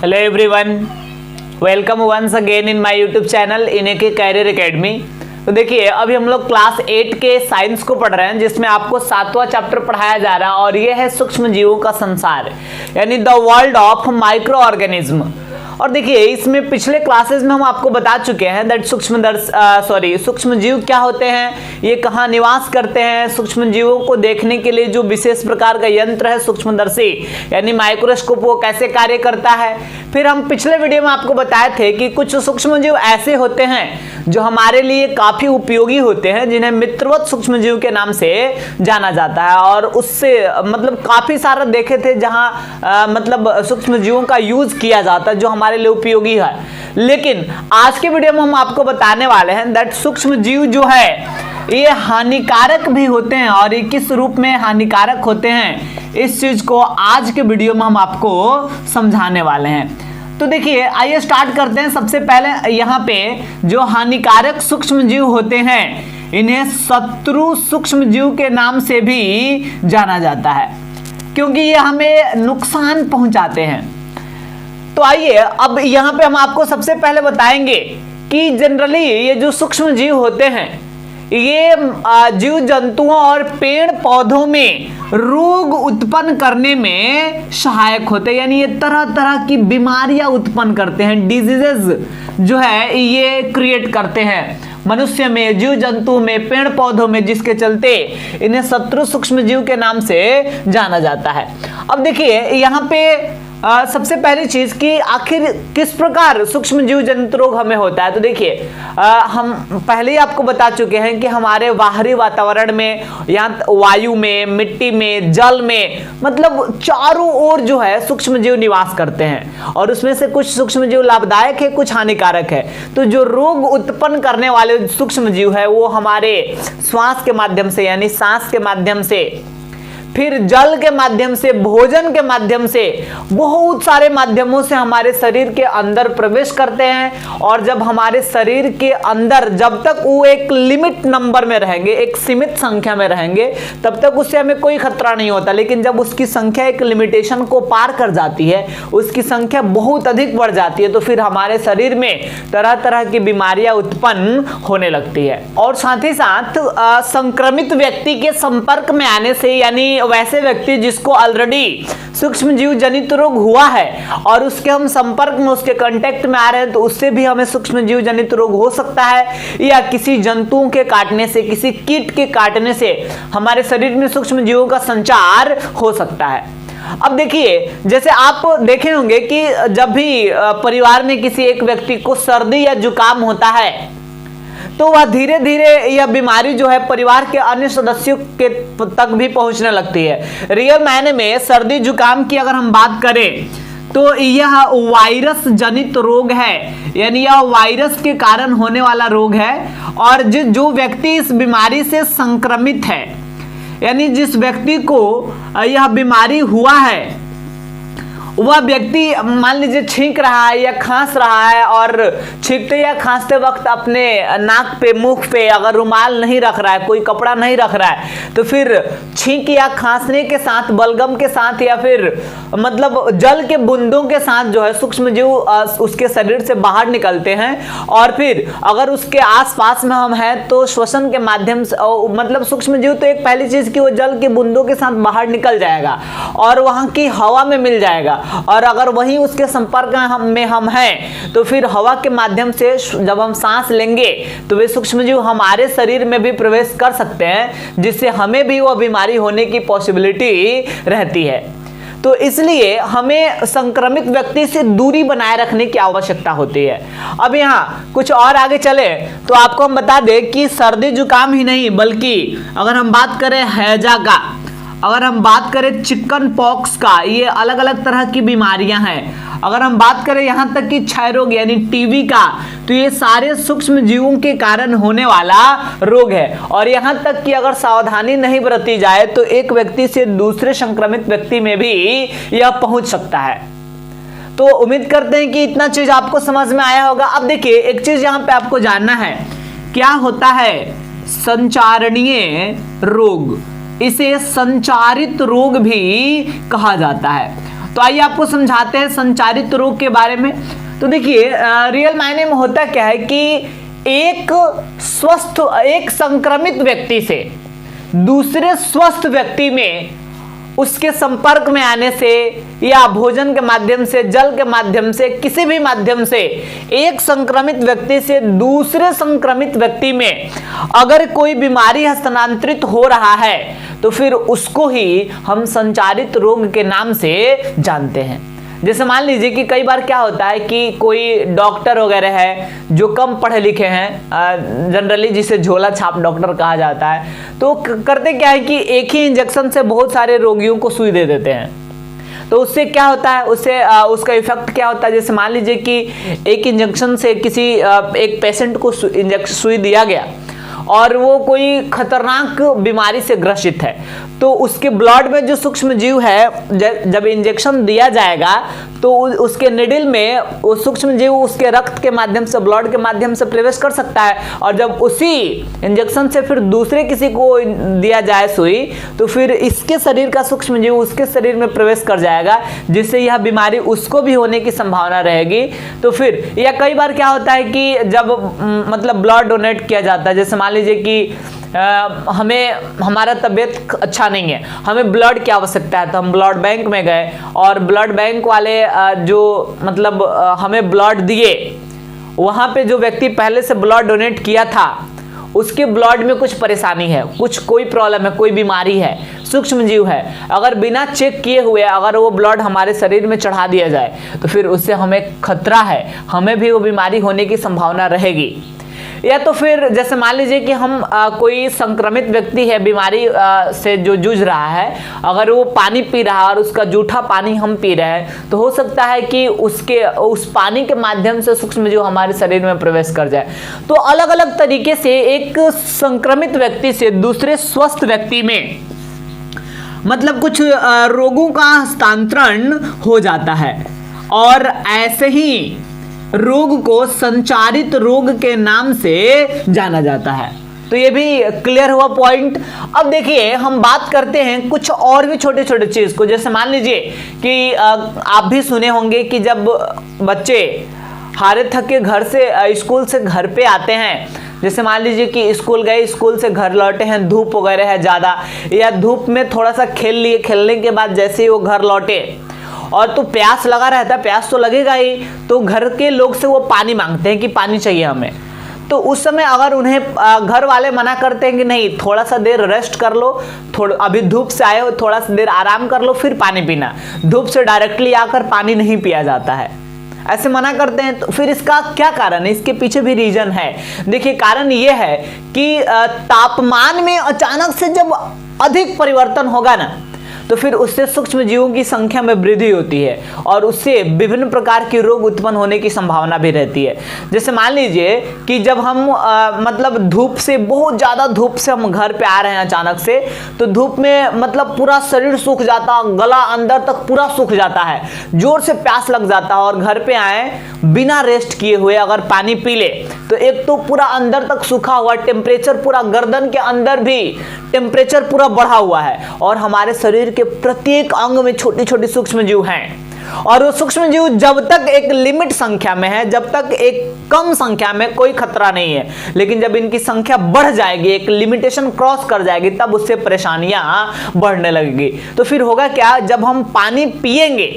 Hello everyone, welcome once again in my YouTube channel इनके career academy. तो देखिए, अभी हम लोग क्लास 8 के साइंस को पढ़ रहे हैं, जिसमें आपको 7वां चैप्टर पढ़ाया जा रहा है और ये है सूक्ष्म जीवों का संसार, यानी the world of micro organism. और देखिए, इसमें पिछले क्लासेस में हम आपको बता चुके हैं दैट सूक्ष्म जीव क्या होते हैं, ये कहाँ निवास करते हैं, सूक्ष्म जीवों को देखने के लिए जो विशेष प्रकार का यंत्र है सूक्ष्मदर्शी यानी माइक्रोस्कोप, वो कैसे कार्य करता है। फिर हम पिछले वीडियो में आपको बताए थे कि कुछ सूक्ष्म जीव ऐसे होते हैं जो हमारे लिए काफी उपयोगी होते हैं, जिन्हें मित्रवत सूक्ष्म जीव के नाम से जाना जाता है। और उससे मतलब काफी सारा देखे थे जहां मतलब सूक्ष्म जीवों का यूज किया जाता है जो हमारे लिए उपयोगी है। लेकिन आज के वीडियो में हम आपको बताने वाले हैं दैट सूक्ष्म जीव जो है ये हानिकारक भी होते हैं, और ये किस रूप में हानिकारक होते हैं इस चीज को आज के वीडियो में हम आपको समझाने वाले हैं। तो देखिए, आइए स्टार्ट करते हैं। सबसे पहले यहाँ पे जो हानिकारक सूक्ष्म जीव होते हैं इन्हें शत्रु सूक्ष्म जीव के नाम से भी जाना जाता है, क्योंकि ये हमें नुकसान पहुंचाते हैं। तो आइए अब यहाँ पे हम आपको सबसे पहले बताएंगे कि जनरली ये जो सूक्ष्म जीव होते हैं ये जीव जंतुओं और पेड़ पौधों में रोग उत्पन्न करने में सहायक होते हैं, यानी ये तरह तरह की बीमारियां उत्पन्न करते हैं, डिजीजेस जो है ये क्रिएट करते हैं मनुष्य में, जीव जंतु में, पेड़ पौधों में, जिसके चलते इन्हें शत्रु सूक्ष्म जीव के नाम से जाना जाता है। अब देखिए यहाँ पे सबसे पहली चीज कि आखिर किस प्रकार सूक्ष्म जीव जनित रोग हमें होता है। तो देखिए, हम पहले ही आपको बता चुके हैं कि हमारे बाहरी वातावरण में, यहाँ वायु में, मिट्टी में, जल में, मतलब चारों ओर जो है सूक्ष्म जीव निवास करते हैं, और उसमें से कुछ सूक्ष्म जीव लाभदायक है, कुछ हानिकारक है। तो जो रोग उत्पन्न करने वाले सूक्ष्म जीव है वो हमारे श्वास के माध्यम से यानी सांस के माध्यम से, फिर जल के माध्यम से, भोजन के माध्यम से, बहुत सारे माध्यमों से हमारे शरीर के अंदर प्रवेश करते हैं। और जब हमारे शरीर के अंदर जब तक वो एक लिमिट नंबर में रहेंगे, एक सीमित संख्या में रहेंगे, तब तक उससे हमें कोई खतरा नहीं होता। लेकिन जब उसकी संख्या एक लिमिटेशन को पार कर जाती है, उसकी संख्या बहुत अधिक बढ़ जाती है, तो फिर हमारे शरीर में तरह तरह की बीमारियां उत्पन्न होने लगती है। और साथ ही साथ संक्रमित व्यक्ति के संपर्क में आने से, यानी वैसे व्यक्ति जिसको ऑलरेडी सूक्ष्म जीव जनित रोग हुआ है और उसके हम संपर्क में, उसके कांटेक्ट में आ रहे हैं, तो उससे भी हमें सूक्ष्म जीव जनित रोग हो सकता है। या किसी जंतुओं के काटने से, किसी कीट के काटने से हमारे शरीर में सूक्ष्म जीवों का संचार हो सकता है। अब देखिए, जैसे आप देखे होंगे कि जब भी परिवार में किसी एक व्यक्ति को सर्दी या जुकाम होता है तो वह धीरे धीरे यह बीमारी जो है परिवार के अन्य सदस्यों के तक भी पहुंचने लगती है। रियल मायने में सर्दी जुकाम की अगर हम बात करें तो यह वायरस जनित रोग है, यानी यह वायरस के कारण होने वाला रोग है। और जो व्यक्ति इस बीमारी से संक्रमित है, यानी जिस व्यक्ति को यह बीमारी हुआ है, वह व्यक्ति मान लीजिए छींक रहा है या खांस रहा है, और छींकते या खांसते वक्त अपने नाक पे, मुख पे अगर रुमाल नहीं रख रहा है, कोई कपड़ा नहीं रख रहा है, तो फिर छींक या खांसने के साथ, बलगम के साथ, या फिर मतलब जल के बूंदों के साथ जो है सूक्ष्म जीव उसके शरीर से बाहर निकलते हैं। और फिर अगर उसके आसपास में हम हैं तो श्वसन के माध्यम से, मतलब सूक्ष्म जीव तो एक पहली चीज कि वो जल के बूंदों के साथ बाहर निकल जाएगा और वहां की हवा में मिल जाएगा, और अगर वही उसके संपर्क में हम हैं तो फिर हवा के माध्यम से जब हम सांस लेंगे तो वे सूक्ष्म जीव हमारे शरीर में भी प्रवेश कर सकते हैं, जिससे हमें भी वह बीमारी होने की पॉसिबिलिटी रहती है। तो इसलिए हमें संक्रमित व्यक्ति से दूरी बनाए रखने की आवश्यकता होती है। अब यहाँ कुछ और आगे चले तो आपको हम बता दें कि सर्दी जुकाम ही नहीं, बल्कि अगर हम बात करें हैजा का, अगर हम बात करें चिकन पॉक्स का, ये अलग अलग तरह की बीमारियां हैं। अगर हम बात करें यहाँ तक कि क्षय रोग यानी टीबी का, तो ये सारे सूक्ष्म जीवों के कारण होने वाला रोग है। और यहाँ तक कि अगर सावधानी नहीं बरती जाए तो एक व्यक्ति से दूसरे संक्रमित व्यक्ति में भी यह पहुंच सकता है। तो उम्मीद करते हैं कि इतना चीज आपको समझ में आया होगा। अब देखिए, एक चीज यहाँ पे आपको जानना है, क्या होता है संचारणीय रोग। इसे संचारित रोग भी कहा जाता है। तो आइए आपको समझाते हैं संचारित रोग के बारे में। तो देखिए रियल मायने में होता क्या है कि एक संक्रमित व्यक्ति से दूसरे स्वस्थ व्यक्ति में उसके संपर्क में आने से या भोजन के माध्यम से, जल के माध्यम से, किसी भी माध्यम से एक संक्रमित व्यक्ति से दूसरे संक्रमित व्यक्ति में अगर कोई बीमारी हस्तांतरित हो रहा है तो फिर उसको ही हम संचारित रोग के नाम से जानते हैं। जैसे मान लीजिए कि कई बार क्या होता है कि कोई डॉक्टर वगैरह है जो कम पढ़े लिखे हैं, जनरली जिसे झोला छाप डॉक्टर कहा जाता है, तो करते क्या है कि एक ही इंजेक्शन से बहुत सारे रोगियों को सुई दे देते हैं। तो उससे क्या होता है, उससे उसका इफेक्ट क्या होता है, जैसे मान लीजिए कि एक इंजेक्शन से किसी एक पेशेंट को सुई दिया गया और वो कोई खतरनाक बीमारी से ग्रसित है, तो उसके ब्लड में जो सूक्ष्म जीव है, जब इंजेक्शन दिया जाएगा तो उसके निडल में वो सूक्ष्म जीव उसके रक्त के माध्यम से, ब्लड के माध्यम से प्रवेश कर सकता है, और जब उसी इंजेक्शन से फिर दूसरे किसी को दिया जाए सुई, तो फिर इसके शरीर का सूक्ष्म जीव उसके शरीर में प्रवेश कर जाएगा, जिससे यह बीमारी उसको भी होने की संभावना रहेगी। तो फिर या कई बार क्या होता है कि जब मतलब ब्लड डोनेट किया जाता है, जैसे मान लीजिए कि हमारा तबीयत अच्छा नहीं है, हमें ब्लड की आवश्यकता है, तो हम ब्लड बैंक में गए और ब्लड बैंक वाले जो मतलब हमें ब्लड दिए, वहाँ पे जो व्यक्ति पहले से ब्लड डोनेट किया था उसके ब्लड में कुछ परेशानी है, कोई प्रॉब्लम है, कोई बीमारी है, सूक्ष्म जीव है, अगर बिना चेक किए हुए अगर वो ब्लड हमारे शरीर में चढ़ा दिया जाए तो फिर उससे हमें खतरा है, हमें भी वो बीमारी होने की संभावना रहेगी। या तो फिर जैसे मान लीजिए कि हम कोई संक्रमित व्यक्ति है, बीमारी से जो जूझ रहा है, अगर वो पानी पी रहा है और उसका जूठा पानी हम पी रहे हैं, तो हो सकता है कि उस पानी के माध्यम से सूक्ष्मजीव हमारे शरीर में प्रवेश कर जाए। तो अलग अलग तरीके से एक संक्रमित व्यक्ति से दूसरे स्वस्थ व्यक्ति में मतलब कुछ रोगों का हस्तांतरण हो जाता है, और ऐसे ही रोग को संचारित रोग के नाम से जाना जाता है। तो ये भी क्लियर हुआ पॉइंट। अब देखिए हम बात करते हैं कुछ और भी छोटे छोटे चीज को। जैसे मान लीजिए कि आप भी सुने होंगे कि जब बच्चे हारे थके घर से स्कूल से घर पे आते हैं, जैसे मान लीजिए कि स्कूल गए, स्कूल से घर लौटे हैं, धूप वगैरह है ज़्यादा, या धूप में थोड़ा सा खेल लिए, खेलने के बाद जैसे ही वो घर लौटे और तो प्यास लगा रहता है, प्यास तो लगेगा ही, तो घर के लोग से वो पानी मांगते हैं कि पानी चाहिए हमें। तो उस समय अगर उन्हें घर वाले मना करते हैं कि नहीं थोड़ा सा देर रेस्ट कर लो, अभी धूप से आए हो, थोड़ा सा देर आराम कर लो फिर पानी पीना, धूप से डायरेक्टली आकर पानी नहीं पिया जाता है, ऐसे मना करते हैं, तो फिर इसका क्या कारण है? इसके पीछे भी रीजन है। देखिए कारण ये है कि तापमान में अचानक से जब अधिक परिवर्तन होगा ना, तो फिर उससे सूक्ष्म जीवों की संख्या में वृद्धि होती है और उससे विभिन्न प्रकार के रोग उत्पन्न होने की संभावना भी रहती है। जैसे मान लीजिए कि जब हम मतलब धूप से, बहुत ज़्यादा धूप से हम घर पे आ रहे हैं अचानक से, तो धूप में मतलब पूरा शरीर सूख जाता, गला अंदर तक पूरा सूख जाता है, जोर से प्यास लग जाता है, और घर पे आए बिना रेस्ट किए हुए अगर पानी पी ले तो एक तो पूरा अंदर तक सूखा हुआ, टेम्परेचर पूरा गर्दन के अंदर भी टेम्परेचर पूरा बढ़ा हुआ है, और हमारे शरीर के प्रत्येक अंग में छोटी छोटी सूक्ष्म जीव हैं, और वो सूक्ष्म जीव जब तक एक लिमिट संख्या में है, जब तक एक कम संख्या में कोई खतरा नहीं है, लेकिन जब इनकी संख्या बढ़ जाएगी, एक लिमिटेशन क्रॉस कर जाएगी, तब उससे परेशानियां बढ़ने लगेगी। तो फिर होगा क्या, जब हम पानी पिएंगे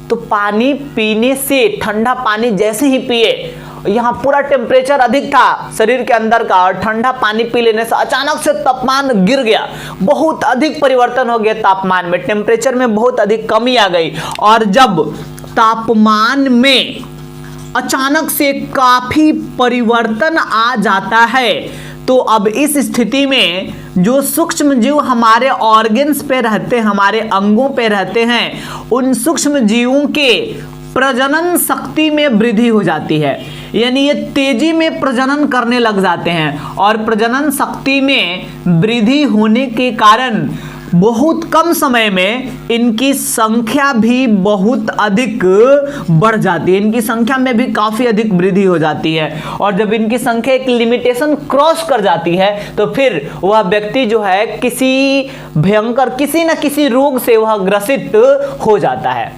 तो पानी पीने से, ठंडा पानी जैसे ही पिए, यहाँ पूरा टेम्परेचर अधिक था शरीर के अंदर का, और ठंडा पानी पी लेने से अचानक से तापमान गिर गया, बहुत अधिक परिवर्तन हो गया तापमान में, टेम्परेचर में बहुत अधिक कमी आ गई, और जब तापमान में अचानक से काफी परिवर्तन आ जाता है, तो अब इस स्थिति में जो सूक्ष्म जीव हमारे ऑर्गन्स पे रहते हैं, हमारे अंगों पे रहते हैं, उन सूक्ष्म जीवों के प्रजनन शक्ति में वृद्धि हो जाती है, यानी ये तेजी में प्रजनन करने लग जाते हैं, और प्रजनन शक्ति में वृद्धि होने के कारण बहुत कम समय में इनकी संख्या भी बहुत अधिक बढ़ जाती है, इनकी संख्या में भी काफी अधिक वृद्धि हो जाती है, और जब इनकी संख्या एक लिमिटेशन क्रॉस कर जाती है तो फिर वह व्यक्ति जो है किसी भयंकर, किसी न किसी रोग से वह ग्रसित हो जाता है।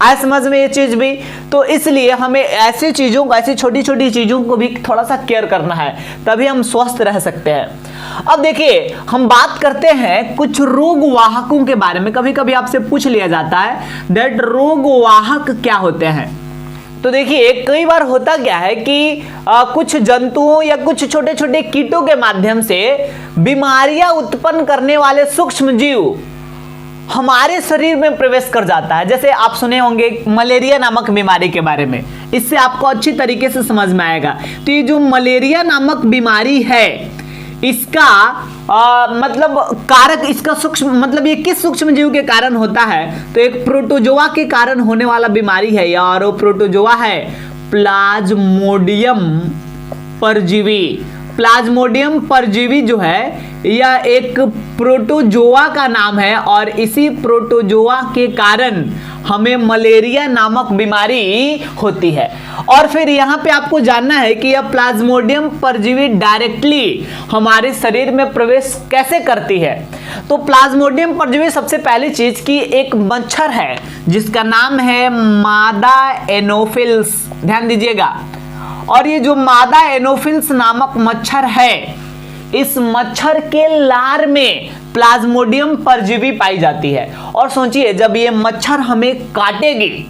आए समझ में ये चीज भी। तो इसलिए हमें ऐसी चीजों को, ऐसी छोटी छोटी चीजों को भी थोड़ा सा केयर करना है, तभी हम स्वस्थ रह सकते हैं। अब देखिए हम बात करते हैं कुछ रोग वाहकों के बारे में। कभी कभी आपसे पूछ लिया जाता है दैट रोग वाहक क्या होते हैं। तो देखिए कई बार होता क्या है कि कुछ जंतुओं या कुछ छोटे छोटे कीटों के माध्यम से बीमारियां उत्पन्न करने वाले सूक्ष्म जीव हमारे शरीर में प्रवेश कर जाता है। जैसे आप सुने होंगे मलेरिया नामक बीमारी के बारे में, इससे आपको अच्छी तरीके से समझ में आएगा। तो ये जो मलेरिया नामक बीमारी है, इसका मतलब कारक, इसका सूक्ष्म मतलब ये किस सूक्ष्म जीव के कारण होता है, तो एक प्रोटोजोआ के कारण होने वाला बीमारी है, और वो प्रोटोजोआ है प्लाज्मोडियम परजीवी। प्लाज्मोडियम परजीवी जो है यह एक प्रोटोजोआ का नाम है, और इसी प्रोटोजोआ के कारण हमें मलेरिया नामक बीमारी होती है। और फिर यहाँ पे आपको जानना है कि यह प्लाज्मोडियम परजीवी डायरेक्टली हमारे शरीर में प्रवेश कैसे करती है। तो प्लाज्मोडियम परजीवी सबसे पहली चीज की एक मच्छर है जिसका नाम है मादा एनोफिल्स, ध्यान दीजिएगा। और ये जो मादा एनोफिल्स नामक मच्छर है, इस मच्छर के लार में प्लाज्मोडियम परजीवी पाई जाती है। और सोचिए जब ये मच्छर हमें काटेगी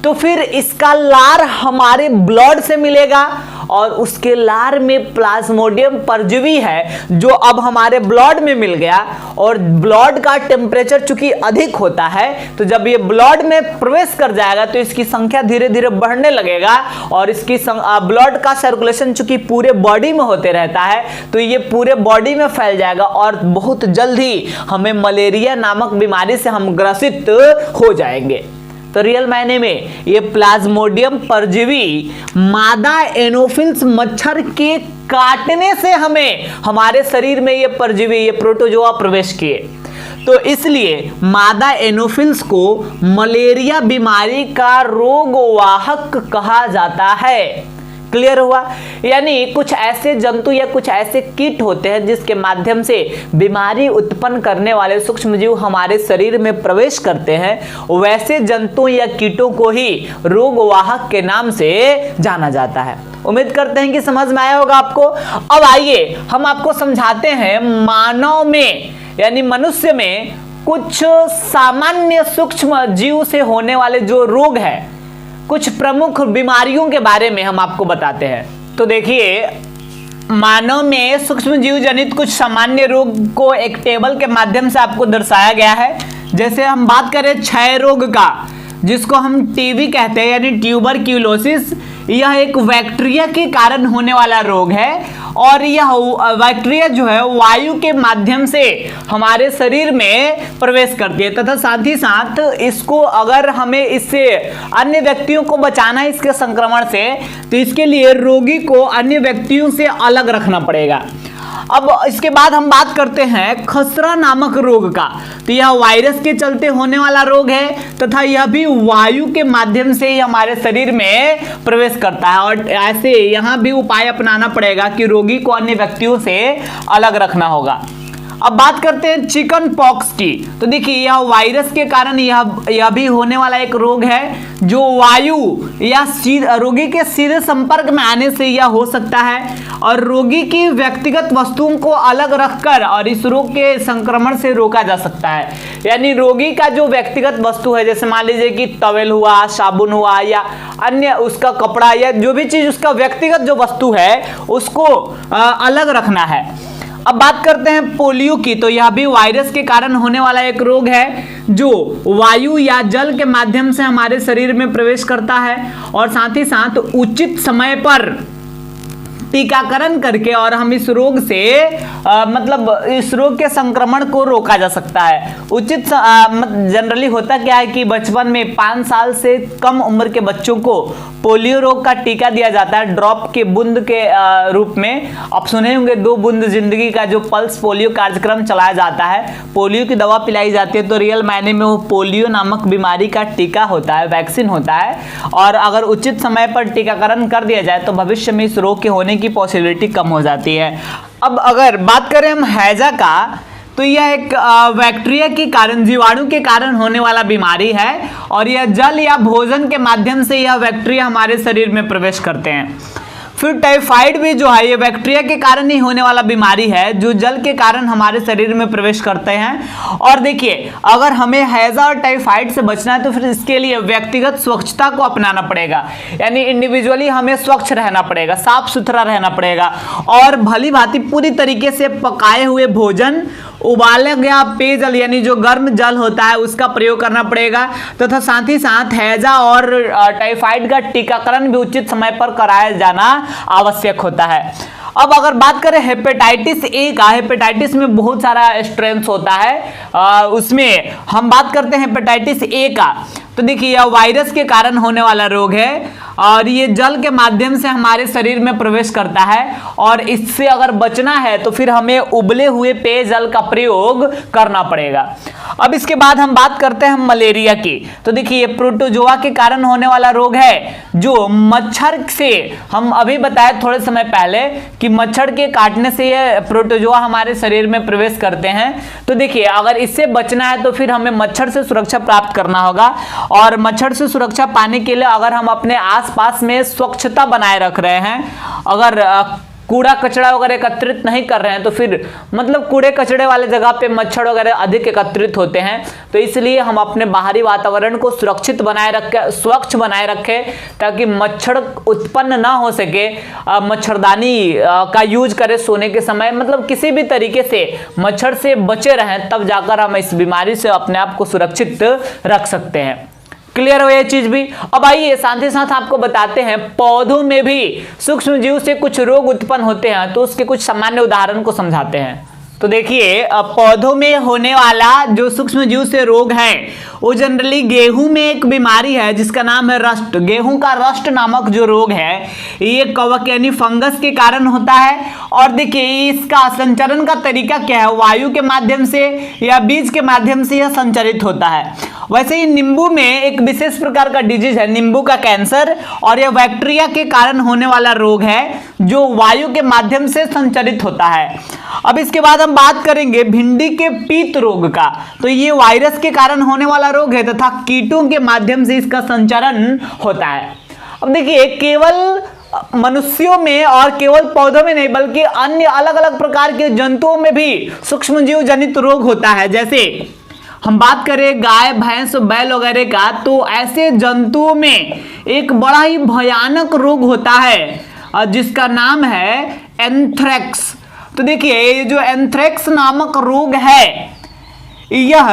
तो फिर इसका लार हमारे ब्लड से मिलेगा, और उसके लार में प्लाज्मोडियम परजीवी है जो अब हमारे ब्लड में मिल गया। और ब्लड का टेम्परेचर चूंकि अधिक होता है, तो जब ये ब्लड में प्रवेश कर जाएगा तो इसकी संख्या धीरे धीरे बढ़ने लगेगा, और इसकी ब्लड का सर्कुलेशन चूंकि पूरे बॉडी में होते रहता है, तो ये पूरे बॉडी में फैल जाएगा, और बहुत जल्द ही हमें मलेरिया नामक बीमारी से हम ग्रसित हो जाएंगे। तो रियल मायने में ये प्लाज्मोडियम परजीवी मादा एनोफिल्स मच्छर के काटने से हमें हमारे शरीर में ये परजीवी, ये प्रोटोजोआ प्रवेश किए। तो इसलिए मादा एनोफिल्स को मलेरिया बीमारी का रोगवाहक कहा जाता है। क्लियर हुआ? यानी कुछ ऐसे जंतु या कुछ ऐसे कीट होते हैं जिसके माध्यम से बीमारी उत्पन्न करने वाले सूक्ष्मजीव हमारे शरीर में प्रवेश करते हैं, वैसे जंतु या कीटों को ही रोगवाहक के नाम से जाना जाता है। उम्मीद करते हैं कि समझ में आया होगा आपको। अब आइए हम आपको समझाते हैं मानव में यानी मनुष्य में कुछ सामान्य सूक्ष्म जीव से होने वाले जो रोग है, कुछ प्रमुख बीमारियों के बारे में हम आपको बताते हैं। तो देखिए मानव में सूक्ष्म जीव जनित कुछ सामान्य रोग को एक टेबल के माध्यम से आपको दर्शाया गया है। जैसे हम बात करें क्षय रोग का, जिसको हम टीबी कहते हैं यानी ट्यूबरक्यूलोसिस, यह एक बैक्टीरिया के कारण होने वाला रोग है, और यह बैक्टीरिया जो है वायु के माध्यम से हमारे शरीर में प्रवेश करती है, तथा साथ ही साथ इसको अगर हमें इससे अन्य व्यक्तियों को बचाना है इसके संक्रमण से, तो इसके लिए रोगी को अन्य व्यक्तियों से अलग रखना पड़ेगा। अब इसके बाद हम बात करते हैं खसरा नामक रोग का। तो यह वायरस के चलते होने वाला रोग है, तथा यह भी वायु के माध्यम से ही हमारे शरीर में प्रवेश करता है, और ऐसे यहाँ भी उपाय अपनाना पड़ेगा कि रोगी को अन्य व्यक्तियों से अलग रखना होगा। अब बात करते हैं चिकन पॉक्स की। तो देखिए यह वायरस के कारण यह भी होने वाला एक रोग है जो वायु या रोगी के सीधे संपर्क में आने से यह हो सकता है, और रोगी की व्यक्तिगत वस्तुओं को अलग रखकर और इस रोग के संक्रमण से रोका जा सकता है। यानी रोगी का जो व्यक्तिगत वस्तु है, जैसे मान लीजिए कि टॉवेल हुआ, साबुन हुआ, या अन्य उसका कपड़ा या जो भी चीज उसका व्यक्तिगत जो वस्तु है उसको अलग रखना है। अब बात करते हैं पोलियो की। तो यह भी वायरस के कारण होने वाला एक रोग है जो वायु या जल के माध्यम से हमारे शरीर में प्रवेश करता है, और साथ ही साथ उचित समय पर टीकाकरण करके और हम इस रोग से मतलब इस रोग के संक्रमण को रोका जा सकता है। उचित जनरली होता क्या है कि बचपन में 5 साल से कम उम्र के बच्चों को पोलियो रोग का टीका दिया जाता है ड्रॉप के बूंद के रूप में। आप सुने होंगे 2 बूंद जिंदगी का जो पल्स पोलियो कार्यक्रम चलाया जाता है, पोलियो की दवा पिलाई जाती है, तो रियल मायने में वो पोलियो नामक बीमारी का टीका होता है, वैक्सीन होता है। और अगर उचित समय पर टीकाकरण कर दिया जाए तो भविष्य में इस रोग के होने की पॉसिबिलिटी कम हो जाती है। अब अगर बात करें हम हैजा का, तो यह एक बैक्टीरिया के कारण, जीवाणु के कारण होने वाला बीमारी है और यह जल या भोजन के माध्यम से यह बैक्टीरिया हमारे शरीर में प्रवेश करते हैं। फिर टाइफाइड भी जो है ये बैक्टीरिया के कारण ही होने वाला बीमारी है जो जल के कारण हमारे शरीर में प्रवेश करते हैं। और देखिए, अगर हमें हैजा और टाइफाइड से बचना है तो फिर इसके लिए व्यक्तिगत स्वच्छता को अपनाना पड़ेगा, यानी इंडिविजुअली हमें स्वच्छ रहना पड़ेगा, साफ सुथरा रहना पड़ेगा और भली भांति पूरी तरीके से पकाए हुए भोजन, उबाला गया पेयजल यानी जो गर्म जल होता है उसका प्रयोग करना पड़ेगा तथा साथ ही साथ हैजा और टाइफाइड का टीकाकरण भी उचित समय पर कराया जाना आवश्यक होता है। अब अगर बात करें हेपेटाइटिस ए का, हेपेटाइटिस में बहुत सारा स्ट्रेंथ होता है, उसमें हम बात करते हैं हेपेटाइटिस ए का। तो देखिए, यह वायरस के कारण होने वाला रोग है और ये जल के माध्यम से हमारे शरीर में प्रवेश करता है और इससे अगर बचना है तो फिर हमें उबले हुए पेयजल का प्रयोग करना पड़ेगा। अब इसके बाद हम बात करते हैं मलेरिया की। तो देखिए, ये प्रोटोजोआ के कारण होने वाला रोग है जो मच्छर से, हम अभी बताए थोड़े समय पहले कि मच्छर के काटने से ये प्रोटोजोआ हमारे शरीर में प्रवेश करते हैं। तो देखिए, अगर इससे बचना है तो फिर हमें मच्छर से सुरक्षा प्राप्त करना होगा और मच्छर से सुरक्षा पाने के लिए अगर हम अपने आसपास में स्वच्छता बनाए रख रहे हैं, अगर कूड़ा कचरा वगैरह एकत्रित नहीं कर रहे हैं तो फिर मतलब कूड़े कचड़े वाले जगह पे मच्छर वगैरह अधिक एकत्रित होते हैं, तो इसलिए हम अपने बाहरी वातावरण को सुरक्षित बनाए रखें, स्वच्छ बनाए रखें ताकि मच्छर उत्पन्न ना हो सके। मच्छरदानी का यूज करें सोने के समय, मतलब किसी भी तरीके से मच्छर से बचे रहें, तब जाकर हम इस बीमारी से अपने आप को सुरक्षित रख सकते हैं। क्लियर हो ये चीज भी। अब आइए साथ ही साथ आपको बताते हैं पौधों में भी सूक्ष्म जीव से कुछ रोग उत्पन्न होते हैं, तो उसके कुछ सामान्य उदाहरण को समझाते हैं। तो देखिए, पौधों में होने वाला जो सूक्ष्म जीव से रोग है वो जनरली गेहूं में एक बीमारी है जिसका नाम है रस्ट। गेहूं का रस्ट नामक जो रोग है ये कवक यानी फंगस के कारण होता है। और देखिए, इसका संचरण का तरीका क्या है, वायु के माध्यम से या बीज के माध्यम से यह संचरित होता है। वैसे ही नींबू में एक विशेष प्रकार का डिजीज है नींबू का कैंसर, और यह बैक्टीरिया के कारण होने वाला रोग है जो वायु के माध्यम से संचरित होता है। अब इसके बाद हम बात करेंगे भिंडी के पीत रोग का। तो ये वायरस के कारण होने वाला रोग है तथा कीटों के माध्यम से इसका संचरण होता है। अब देखिए, केवल मनुष्यों में और केवल पौधों में नहीं बल्कि अन्य अलग अलग प्रकार के जंतुओं में भी सूक्ष्मजीव जनित रोग होता है। जैसे हम बात करें गाय, भैंस, बैल वगैरह का, तो ऐसे जंतुओं में एक बड़ा ही भयानक रोग होता है जिसका नाम है एंथ्रेक्स। तो देखिए, ये जो एंथ्रेक्स नामक रोग है यह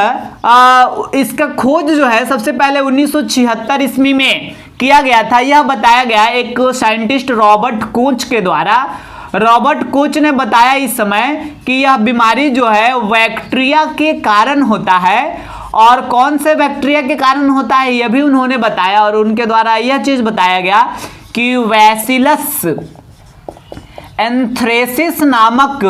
इसका खोज जो है सबसे पहले 1976 ईस्वी में किया गया था। यह बताया गया एक साइंटिस्ट रॉबर्ट कोच के द्वारा। रॉबर्ट कोच ने बताया इस समय कि यह बीमारी जो है बैक्टीरिया के कारण होता है, और कौन से बैक्टीरिया के कारण होता है यह भी उन्होंने बताया। और उनके द्वारा यह चीज बताया गया कि बैसिलस एंथ्रेसिस नामक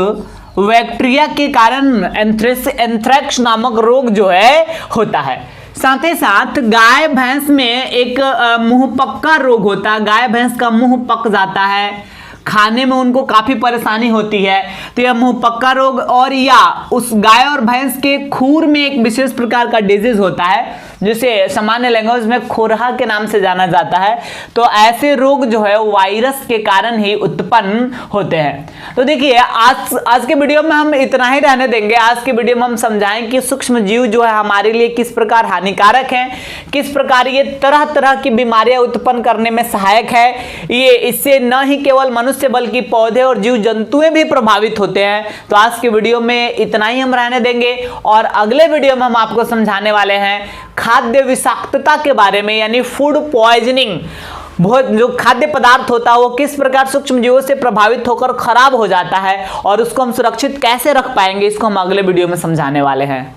बैक्टीरिया के कारण एंथ्रेक्स नामक रोग जो है होता है। साथ ही साथ गाय भैंस में एक मुंह पक्का रोग होता है। गाय भैंस का मुंह पक जाता है, खाने में उनको काफी परेशानी होती है, तो यह मुंह पक्का रोग। और या उस गाय और भैंस के खूर में एक विशेष प्रकार का डिजीज होता है जिसे सामान्य लैंग्वेज में खुरहा के नाम से जाना जाता है। तो ऐसे रोग जो है वायरस के कारण ही उत्पन्न होते हैं। तो देखिए, आज के वीडियो में हम इतना ही रहने देंगे। आज के वीडियो में हम समझाएं कि सूक्ष्म जीव जो है हमारे लिए किस प्रकार हानिकारक हैं, किस प्रकार ये तरह तरह की बीमारियां उत्पन्न करने में सहायक है। ये इससे न ही केवल मनुष्य बल्कि पौधे और जीव जंतुएं भी प्रभावित होते हैं। तो आज के वीडियो में इतना ही हम रहने देंगे और अगले वीडियो में हम आपको समझाने वाले हैं खाद्य विषाक्तता के बारे में, यानी फूड पॉइजनिंग। बहुत जो खाद्य पदार्थ होता है वो किस प्रकार सूक्ष्म जीवों से प्रभावित होकर खराब हो जाता है और उसको हम सुरक्षित कैसे रख पाएंगे, इसको हम अगले वीडियो में समझाने वाले हैं।